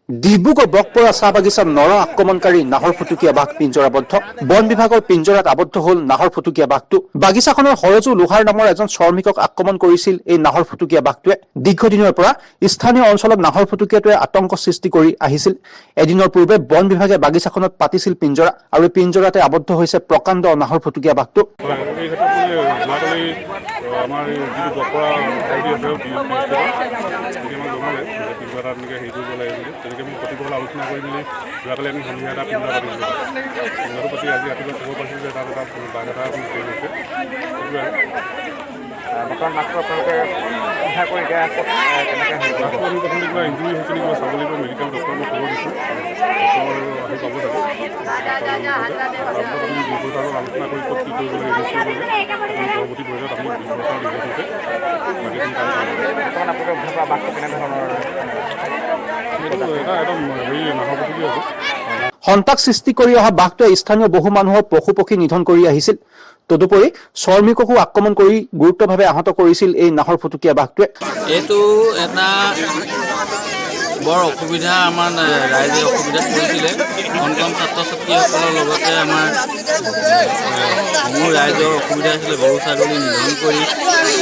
ডিব্ৰুগড় বকপৰা চাহ বাগিচাত নৰ আক্ৰমণকাৰী নাহৰ ফুটুকীয়া বাঘ পিঞ্জৰাবদ্ধ বন বিভাগৰ পিঞ্জৰাত আবদ্ধ হ'ল নাহৰ ফুটুকীয়া বাঘটো বাগিচাখনৰ হৰজু লোহাৰ নামৰ এজন শ্ৰমিকক আক্ৰমণ কৰিছিল এই নাহৰ ফুটুকীয়া বাঘটোৱে দীৰ্ঘদিনৰ পৰা স্থানীয় অঞ্চলত নাহৰ ফুটুকীয়াটোৱে আতংক সৃষ্টি কৰি আহিছিল এদিনৰ পূৰ্বে বন বিভাগে বাগিচাখনত পাতিছিল পিঞ্জৰা আৰু এই পিঞ্জৰাতে আবদ্ধ হৈছে প্ৰকাণ্ড নাহৰ ফুটুকীয়া বাঘটো আমাৰ যিটো বকৰা আইডি আছে পিঞ্জৰা এনেকৈ হেৰি কৰিব লাগে বুলি তেনেকৈ মই প্ৰতিকূল আলোচনা কৰি মেলি যোৱাকালি আমি সন্ধিয়া এটা পিঞ্জৰা পাতিছিলোঁ পিঞ্জৰাটোৰ প্ৰতি আজি ৰাতিপুৱা খবৰ পাইছোঁ যে তাত এটা বাঘ এটা হেৰি হৈছে বৰ্তমান মাত্ৰ আপোনালোকে উদ্ধাৰ কৰি এতিয়া কেনেকৈ বাঘটো আমি প্ৰথমতে কিবা ইঞ্জুৰি হৈছে নেকি চাব লাগিব মেডিকেল ডক্টৰক মই খবৰ দিছোঁ ডক্টৰ আহি পাব তাৰপিছত আমি বিষয়টো আৰু আলোচনা কৰি ক'ত কি কৰিব লাগে ইউজ কৰিব লাগে পৰৱৰ্তী পৰ্যায়ত আমি বৰ্তমান বাকীখিনি কাম বৰ্তমান আপোনালোকে উদ্ধাৰ কৰা বাঘটো কেনেধৰণৰ এইটো এটা একদম হেৰি নাহৰ ফুটুকীয়া আছে সন্তাক সৃষ্টি কৰি অহা বাঘটোৱে স্থানীয় বহু মানুহৰ পশু পক্ষী নিধন কৰি আহিছিল তদুপৰি শ্ৰমিককো আক্ৰমণ কৰি গুৰুত্বভাৱে আহত কৰিছিল এই নাহৰ ফুটুকীয়া বাঘটোৱে এইটো এটা বৰ অসুবিধা আমাৰ ৰাইজে অসুবিধাত পৰিছিলে কণ ছাত্ৰ ছাত্ৰীসকলৰ লগতে আমাৰ মোৰ ৰাইজৰ অসুবিধা আছিলে গৰু ছাগলী নিধন কৰি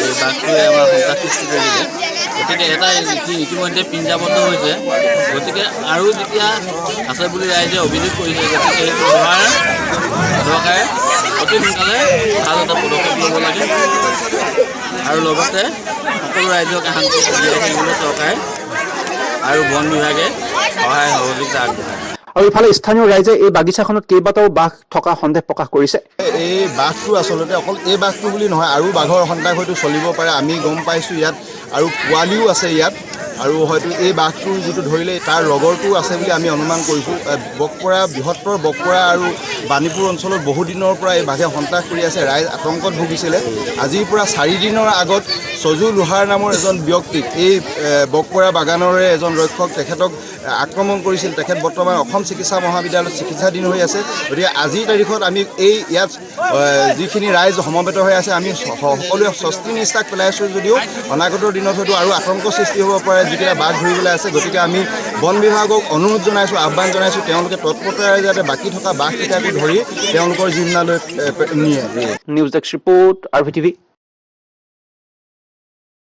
এই বাঘটোৱে আমাৰ সন্তাক সৃষ্টি কৰিলে গতিকে এটা ইতিমধ্যে পিঞ্জাবদ্ধ হৈছে গতিকে আৰু যেতিয়া আছে বুলি ৰাইজে অভিযোগ কৰিছে গতিকে এইটো হোৱাৰ চৰকাৰে অতি সোনকালে ভাল এটা পদক্ষেপ ল'ব লাগে আৰু লগতে সকলো ৰাইজকে শান্তি জীয়াই থাকিবলৈ চৰকাৰে আৰু বন বিভাগে সহায় সহযোগিতা আগবঢ়ায় আৰু ইফালে স্থানীয় ৰাইজে এই বাগিচাখনত কেইবাটাও বাঘ থকা সন্দেহ প্ৰকাশ কৰিছে এই বাঘটো আচলতে অকল এই বাঘটো বুলি নহয় আৰু বাঘৰ সন্তাক হয়তো চলিব পাৰে আমি গম পাইছোঁ ইয়াত আৰু পোৱালিও আছে ইয়াত আৰু হয়তো এই বাঘটো যিটো ধৰিলে তাৰ লগৰটো আছে বুলি আমি অনুমান কৰিছোঁ বকপৰা বৃহত্তৰ বকপৰা আৰু বাণীপুৰ অঞ্চলত বহুদিনৰ পৰা এই বাঘে সন্ত্ৰাস কৰি আছে ৰাইজ আতংকত ভুগিছিলে আজিৰ পৰা 4 দিনৰ আগত সজু লোহাৰ নামৰ এজন ব্যক্তিক এই বকপৰা বাগানৰে এজন ৰক্ষক তেখেতক আক্ৰমণ কৰিছিল তেখেত বৰ্তমান অসম চিকিৎসা মহাবিদ্যালয়ত চিকিৎসাধীন হৈ আছে গতিকে আজিৰ তাৰিখত আমি এই ইয়াত যিখিনি ৰাইজ সমবেত হৈ আছে আমি সকলোৱে স্বস্তি নিষ্ঠাক পেলাইছোঁ যদিও অনাগত দিনত হয়তো আৰু আতংক সৃষ্টি হ'ব পাৰে যেতিয়া বাঘ ধৰিবলৈ আছে গতিকে আমি বন বিভাগক অনুৰোধ জনাইছোঁ আহ্বান জনাইছোঁ তেওঁলোকে তৎপৰতাৰে যাতে বাকী থকা বাঘকেইটাকো ধৰি তেওঁলোকৰ জিম্মালৈ নিয়ে নিউজ ডেস্ক ৰিপৰ্ট RVTV